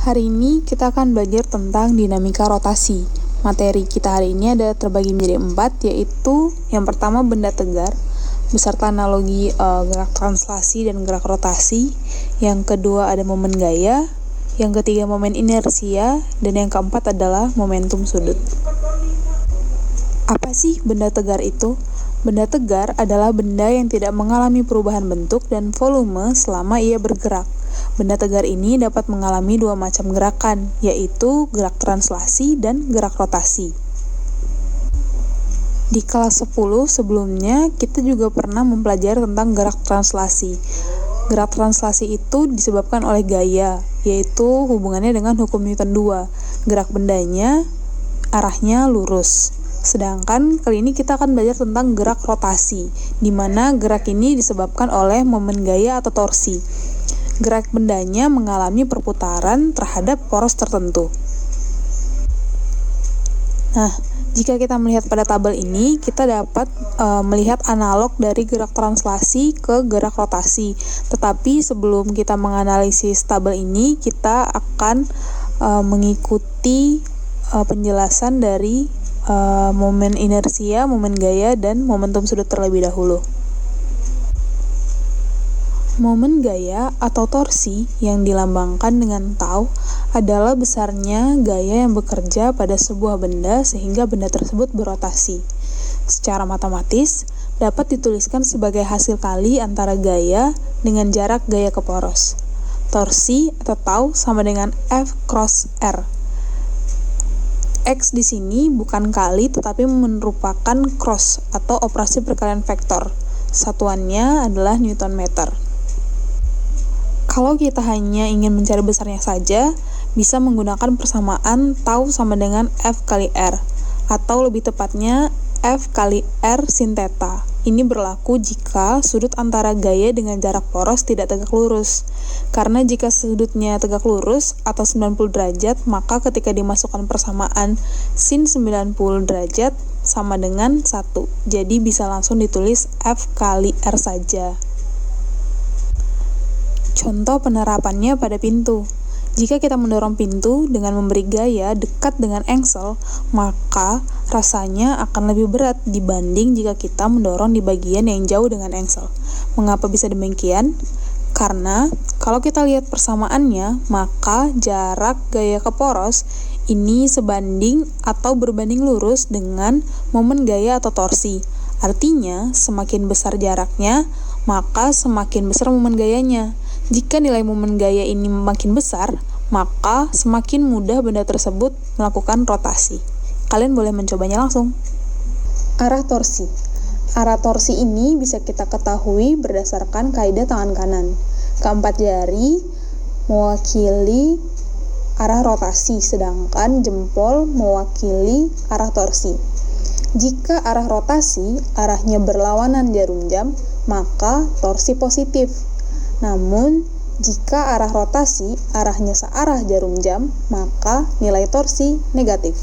Hari ini kita akan belajar tentang dinamika rotasi. Materi kita hari ini ada terbagi menjadi 4, yaitu yang pertama benda tegar, beserta analogi gerak translasi dan gerak rotasi. Yang kedua ada momen gaya, yang ketiga momen inersia, dan yang keempat adalah momentum sudut. Apa sih benda tegar itu? Benda tegar adalah benda yang tidak mengalami perubahan bentuk dan volume selama ia bergerak. Benda tegar ini dapat mengalami dua macam gerakan, yaitu gerak translasi dan gerak rotasi. Di kelas 10 sebelumnya, kita juga pernah mempelajari tentang gerak translasi. Gerak translasi itu disebabkan oleh gaya, yaitu hubungannya dengan hukum Newton 2. Gerak bendanya, arahnya lurus. Sedangkan kali ini kita akan belajar tentang gerak rotasi, di mana gerak ini disebabkan oleh momen gaya atau torsi. Gerak bendanya mengalami perputaran terhadap poros tertentu. Nah, jika kita melihat pada tabel ini, kita dapat melihat analog dari gerak translasi ke gerak rotasi. Tetapi sebelum kita menganalisis tabel ini, kita akan mengikuti penjelasan dari momen inersia, momen gaya, dan momentum sudut terlebih dahulu. Momen gaya atau torsi yang dilambangkan dengan tau adalah besarnya gaya yang bekerja pada sebuah benda sehingga benda tersebut berotasi. Secara matematis, dapat dituliskan sebagai hasil kali antara gaya dengan jarak gaya ke poros. Torsi atau tau sama dengan F cross R. X di sini bukan kali tetapi merupakan cross atau operasi perkalian vektor. Satuannya adalah Newton meter. Kalau kita hanya ingin mencari besarnya saja, bisa menggunakan persamaan tau sama dengan F kali R, atau lebih tepatnya F kali R sin theta. Ini berlaku jika sudut antara gaya dengan jarak poros tidak tegak lurus. Karena jika sudutnya tegak lurus atau 90 derajat, maka ketika dimasukkan persamaan sin 90 derajat sama dengan 1. Jadi bisa langsung ditulis F kali R saja. Contoh penerapannya pada pintu. Jika kita mendorong pintu dengan memberi gaya dekat dengan engsel, maka rasanya akan lebih berat dibanding jika kita mendorong di bagian yang jauh dengan engsel. Mengapa bisa demikian? Karena kalau kita lihat persamaannya, maka jarak gaya ke poros ini sebanding atau berbanding lurus dengan momen gaya atau torsi. Artinya, semakin besar jaraknya, maka semakin besar momen gayanya. Jika nilai momen gaya ini makin besar, maka semakin mudah benda tersebut melakukan rotasi. Kalian boleh mencobanya langsung. Arah torsi. Arah torsi ini bisa kita ketahui berdasarkan kaidah tangan kanan. Keempat jari mewakili arah rotasi, sedangkan jempol mewakili arah torsi. Jika arah rotasi arahnya berlawanan jarum jam, maka torsi positif. Namun, jika arah rotasi arahnya searah jarum jam, maka nilai torsi negatif.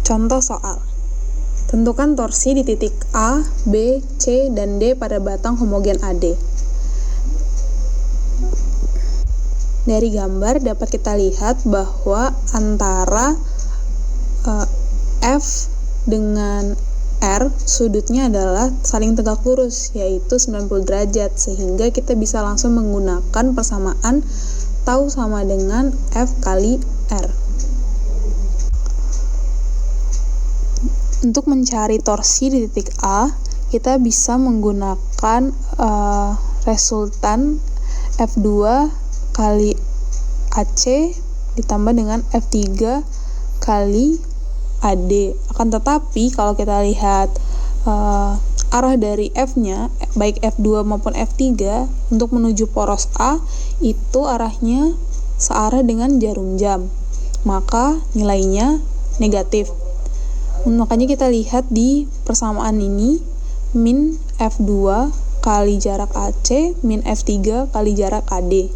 Contoh soal. Tentukan torsi di titik A, B, C, dan D pada batang homogen AD. Dari gambar dapat kita lihat bahwa antara F dengan R sudutnya adalah saling tegak lurus, yaitu 90 derajat, sehingga kita bisa langsung menggunakan persamaan tau sama dengan F kali R. Untuk mencari torsi di titik A, kita bisa menggunakan resultan F2 kali AC ditambah dengan F3 kali AD. Akan tetapi kalau kita lihat arah dari F-nya, baik F2 maupun F3 untuk menuju poros A, itu arahnya searah dengan jarum jam, maka nilainya negatif. Makanya kita lihat di persamaan ini, min F2 kali jarak AC min F3 kali jarak AD.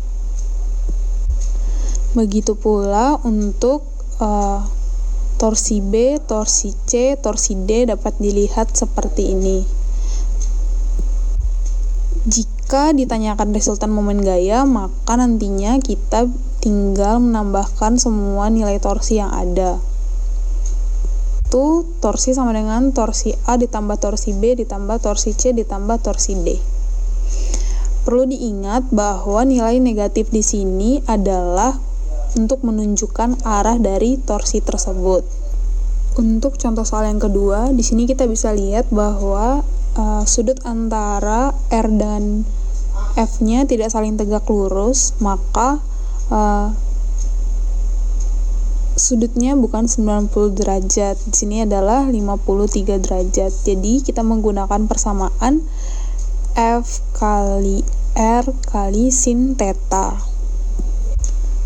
Begitu pula untuk torsi B, torsi C, torsi D dapat dilihat seperti ini. Jika ditanyakan resultan momen gaya, maka nantinya kita tinggal menambahkan semua nilai torsi yang ada. Itu torsi sama dengan torsi A ditambah torsi B ditambah torsi C ditambah torsi D. Perlu diingat bahwa nilai negatif di sini adalah untuk menunjukkan arah dari torsi tersebut. Untuk contoh soal yang kedua, di sini kita bisa lihat bahwa sudut antara R dan F-nya tidak saling tegak lurus, maka sudutnya bukan 90 derajat. Di sini adalah 53 derajat. Jadi kita menggunakan persamaan F kali R kali sin theta.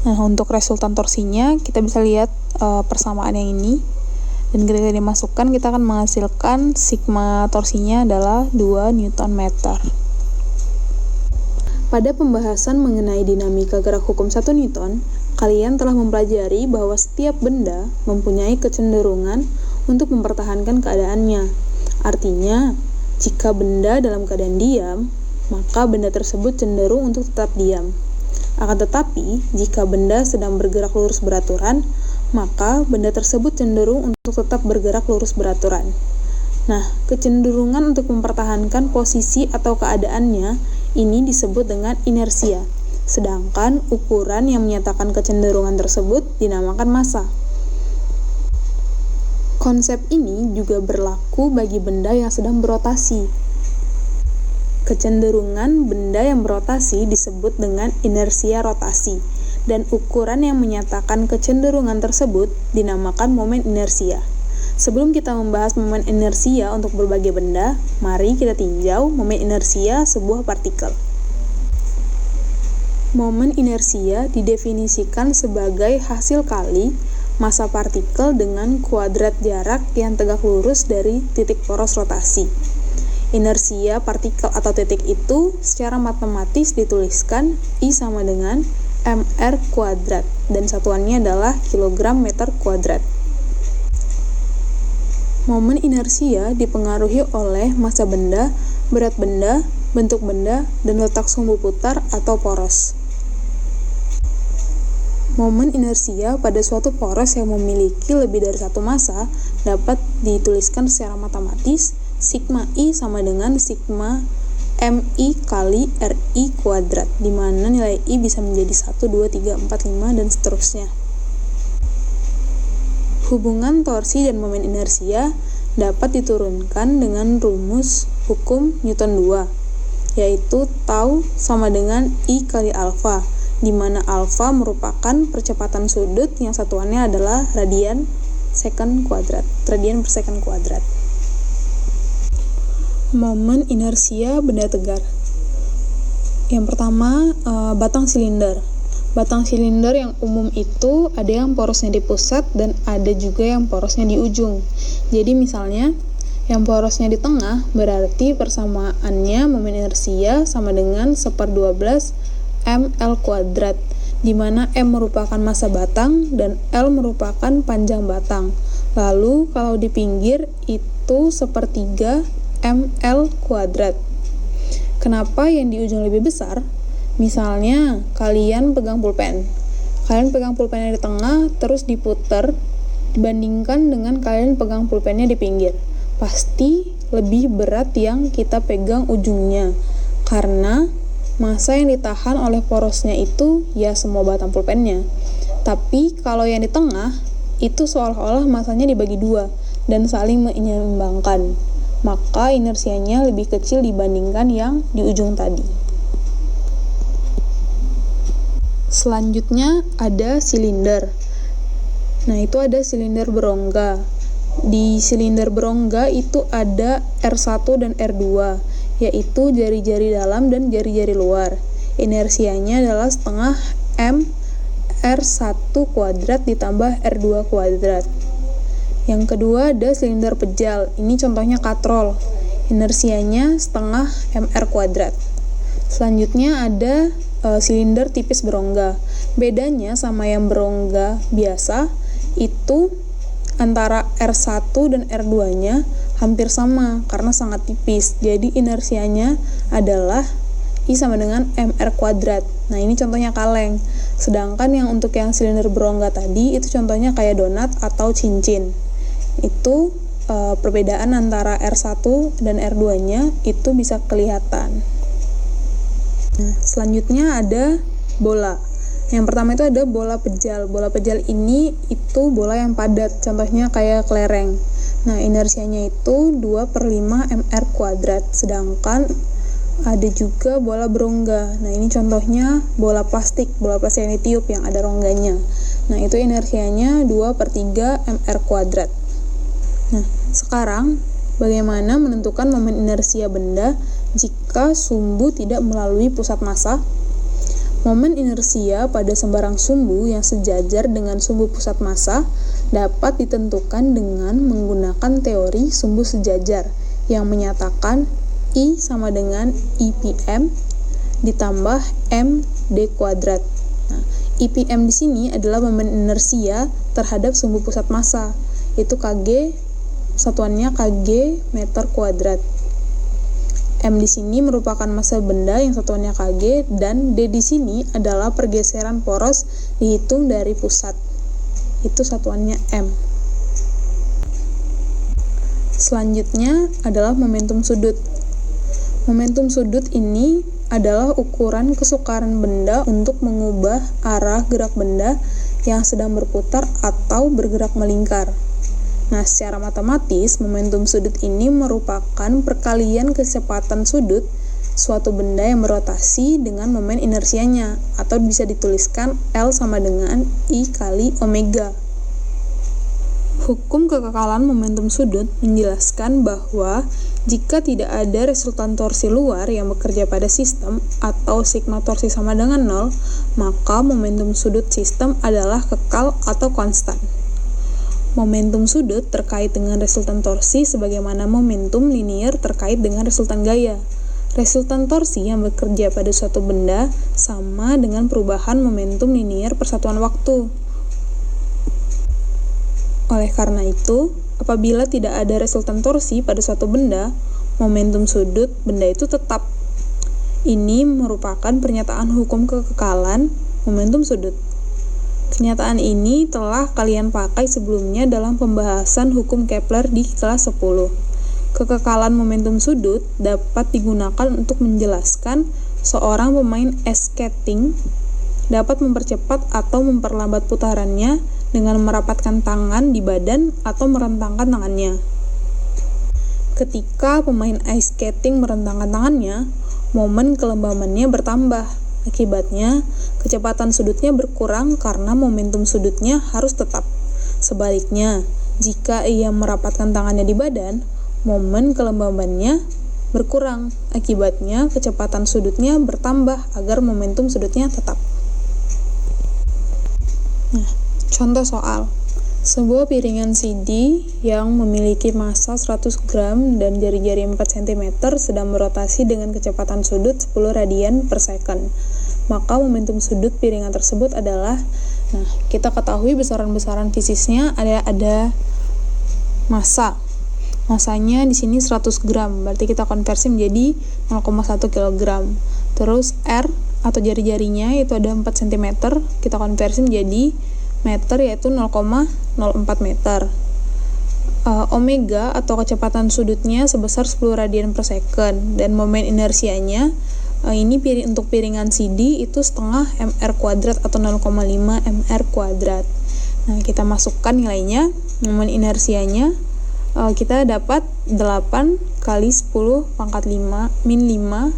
Nah, untuk resultan torsinya kita bisa lihat persamaan yang ini. Dan ketika dimasukkan kita akan menghasilkan sigma torsinya adalah 2 Nm. Pada pembahasan mengenai dinamika gerak hukum 1 Newton, kalian telah mempelajari bahwa setiap benda mempunyai kecenderungan untuk mempertahankan keadaannya. Artinya, jika benda dalam keadaan diam, maka benda tersebut cenderung untuk tetap diam. Akan tetapi, jika benda sedang bergerak lurus beraturan, maka benda tersebut cenderung untuk tetap bergerak lurus beraturan. Nah, kecenderungan untuk mempertahankan posisi atau keadaannya ini disebut dengan inersia. Sedangkan ukuran yang menyatakan kecenderungan tersebut dinamakan massa. Konsep ini juga berlaku bagi benda yang sedang berotasi. Kecenderungan benda yang berotasi disebut dengan inersia rotasi, dan ukuran yang menyatakan kecenderungan tersebut dinamakan momen inersia. Sebelum kita membahas momen inersia untuk berbagai benda, mari kita tinjau momen inersia sebuah partikel. Momen inersia didefinisikan sebagai hasil kali massa partikel dengan kuadrat jarak yang tegak lurus dari titik poros rotasi. Inersia partikel atau titik itu secara matematis dituliskan I sama dengan mr kuadrat dan satuannya adalah kilogram meter kuadrat. Momen inersia dipengaruhi oleh massa benda, berat benda, bentuk benda, dan letak sumbu putar atau poros. Momen inersia pada suatu poros yang memiliki lebih dari satu massa dapat dituliskan secara matematis. Sigma I sama dengan sigma MI kali RI kuadrat, di mana nilai I bisa menjadi 1, 2, 3, 4, 5, dan seterusnya. Hubungan torsi dan momen inersia dapat diturunkan dengan rumus hukum Newton 2, yaitu tau sama dengan I kali alfa, di mana alfa merupakan percepatan sudut yang satuannya adalah radian per second kuadrat. Momen inersia benda tegar. Yang pertama, batang silinder. Batang silinder yang umum itu ada yang porosnya di pusat dan ada juga yang porosnya di ujung. Jadi misalnya, yang porosnya di tengah berarti persamaannya momen inersia sama dengan 1/12 ml kuadrat, di mana M merupakan massa batang dan L merupakan panjang batang. Lalu kalau di pinggir itu 1/3 ml kuadrat. Kenapa yang di ujung lebih besar? Misalnya kalian pegang pulpen. Kalian pegang pulpennya di tengah terus diputar dibandingkan dengan kalian pegang pulpennya di pinggir. Pasti lebih berat yang kita pegang ujungnya, karena massa yang ditahan oleh porosnya itu ya semua batang pulpennya. Tapi kalau yang di tengah itu seolah-olah massanya dibagi dua dan saling menyeimbangkan, maka inersianya lebih kecil dibandingkan yang di ujung tadi. Selanjutnya ada silinder. Nah, itu ada silinder berongga. Di silinder berongga itu ada R1 dan R2, yaitu jari-jari dalam dan jari-jari luar. Inersianya adalah setengah M R1 kuadrat ditambah R2 kuadrat. Yang kedua ada silinder pejal. Ini contohnya katrol. Inersianya setengah mr kuadrat. Selanjutnya ada silinder tipis berongga. Bedanya sama yang berongga biasa itu antara R1 dan R2-nya hampir sama karena sangat tipis. Jadi inersianya adalah I sama dengan mr kuadrat. Nah, ini contohnya kaleng. Sedangkan yang untuk yang silinder berongga tadi, itu contohnya kayak donat atau cincin. Itu perbedaan antara R1 dan R2-nya itu bisa kelihatan. Nah, selanjutnya ada bola. Yang pertama itu ada bola pejal. Bola pejal ini itu bola yang padat, contohnya kayak kelereng. Nah, inersianya itu 2/5 mr kuadrat. Sedangkan ada juga bola berongga. Nah, ini contohnya bola plastik yang ditiup yang ada rongganya. Nah, itu inersianya 2/3 mr kuadrat. Nah, sekarang bagaimana menentukan momen inersia benda jika sumbu tidak melalui pusat massa? Momen inersia pada sembarang sumbu yang sejajar dengan sumbu pusat massa dapat ditentukan dengan menggunakan teori sumbu sejajar yang menyatakan I sama dengan IPM ditambah md kuadrat. Nah, IPM di sini adalah momen inersia terhadap sumbu pusat massa. Itu Kg, satuannya Kg meter kuadrat. M di sini merupakan massa benda yang satuannya Kg, dan D di sini adalah pergeseran poros dihitung dari pusat. Itu satuannya M. Selanjutnya adalah momentum sudut. Momentum sudut ini adalah ukuran kesukaran benda untuk mengubah arah gerak benda yang sedang berputar atau bergerak melingkar. Nah, secara matematis, momentum sudut ini merupakan perkalian kecepatan sudut suatu benda yang berotasi dengan momen inersianya, atau bisa dituliskan L sama dengan I kali omega. Hukum kekekalan momentum sudut menjelaskan bahwa jika tidak ada resultan torsi luar yang bekerja pada sistem atau sigma torsi sama dengan 0, maka momentum sudut sistem adalah kekal atau konstan. Momentum sudut terkait dengan resultan torsi sebagaimana momentum linier terkait dengan resultan gaya. Resultan torsi yang bekerja pada suatu benda sama dengan perubahan momentum linier persatuan waktu. Oleh karena itu, apabila tidak ada resultan torsi pada suatu benda, momentum sudut benda itu tetap. Ini merupakan pernyataan hukum kekekalan momentum sudut. Kenyataan ini telah kalian pakai sebelumnya dalam pembahasan hukum Kepler di kelas 10. Kekekalan momentum sudut dapat digunakan untuk menjelaskan seorang pemain ice skating dapat mempercepat atau memperlambat putarannya dengan merapatkan tangan di badan atau merentangkan tangannya. Ketika pemain ice skating merentangkan tangannya, momen kelembabannya bertambah. Akibatnya, kecepatan sudutnya berkurang karena momentum sudutnya harus tetap. Sebaliknya, jika ia merapatkan tangannya di badan, momen kelembabannya berkurang. Akibatnya, kecepatan sudutnya bertambah agar momentum sudutnya tetap. Nah, contoh soal. Sebuah piringan CD yang memiliki massa 100 gram dan jari-jari 4 cm sedang berotasi dengan kecepatan sudut 10 radian per second. Maka momentum sudut piringan tersebut adalah, nah, kita ketahui besaran-besaran fisiknya ada massa. Massanya di sini 100 gram, berarti kita konversi menjadi 0,1 kg. Terus R atau jari-jarinya itu ada 4 cm, kita konversi menjadi meter, yaitu 0,04 meter. Omega atau kecepatan sudutnya sebesar 10 radian per second, dan momen inersianya ini untuk piringan CD itu setengah mr kuadrat atau 0,5 mr kuadrat. Nah, kita masukkan nilainya. Momen inersianya kita dapat 8 kali 10 pangkat 5 min 5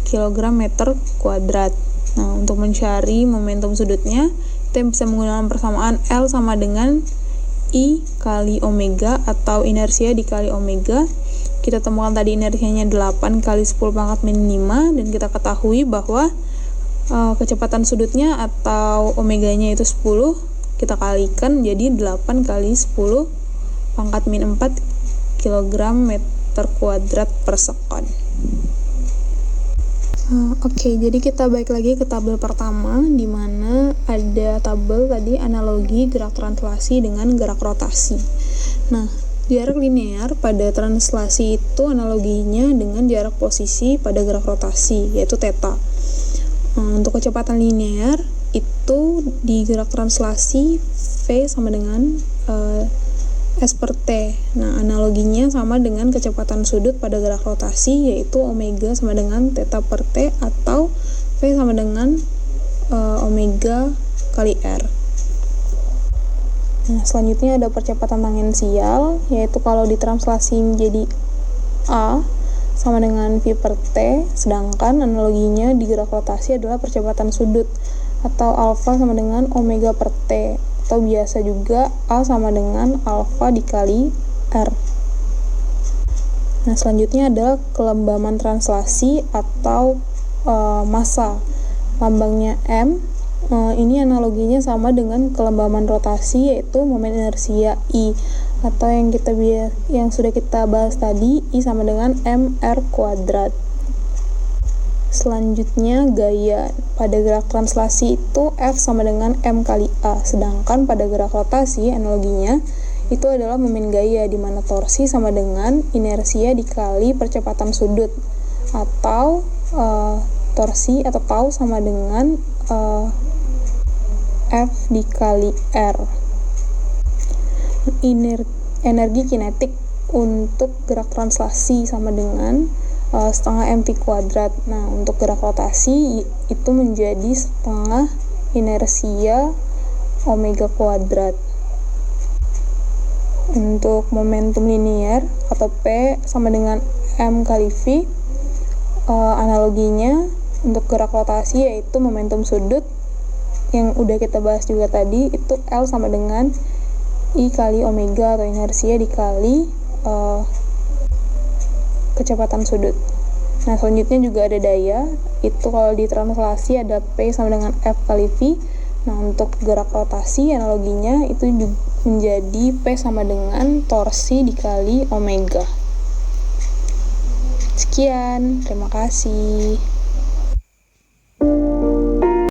kg meter kuadrat. Nah, untuk mencari momentum sudutnya, kita bisa menggunakan persamaan L sama dengan I kali omega atau inersia dikali omega. Kita temukan tadi inersianya 8 kali 10 pangkat min 5, dan kita ketahui bahwa kecepatan sudutnya atau omeganya itu 10, kita kalikan jadi 8 kali 10 pangkat min 4 kg meter kuadrat per sekon. Oke, jadi kita balik lagi ke tabel pertama, di mana ada tabel tadi analogi gerak translasi dengan gerak rotasi. Nah, Jarak linear pada translasi itu analoginya dengan jarak posisi pada gerak rotasi, yaitu theta. Untuk kecepatan linear itu di gerak translasi V sama dengan S per T. Nah, analoginya sama dengan kecepatan sudut pada gerak rotasi, yaitu omega sama dengan theta per T, atau V sama dengan omega kali R. Nah, selanjutnya ada percepatan tangensial, yaitu kalau ditranslasi menjadi A sama dengan V per T, sedangkan analoginya di gerak rotasi adalah percepatan sudut, atau alfa sama dengan omega per T, atau biasa juga A sama dengan alfa dikali R. Nah, selanjutnya adalah kelembaman translasi atau massa. Lambangnya M. Ini analoginya sama dengan kelembaman rotasi, yaitu momen inersia I, atau yang sudah kita bahas tadi, I sama dengan mr kuadrat. Selanjutnya gaya. Pada gerak translasi itu F sama dengan M kali A, sedangkan pada gerak rotasi analoginya itu adalah momen gaya, di mana torsi sama dengan inersia dikali percepatan sudut, atau torsi atau tau sama dengan F dikali R. Energi kinetik untuk gerak translasi sama dengan setengah mv kuadrat. Nah, untuk gerak rotasi itu menjadi setengah inersia omega kuadrat. Untuk momentum linear atau P sama dengan M kali V, analoginya untuk gerak rotasi yaitu momentum sudut yang udah kita bahas juga tadi, itu L sama dengan I kali omega atau inersia dikali kecepatan sudut. Nah, selanjutnya juga ada daya, itu kalau ditranslasi ada P sama dengan F kali V. Nah, untuk gerak rotasi analoginya itu menjadi P sama dengan torsi dikali omega. Sekian, terima kasih.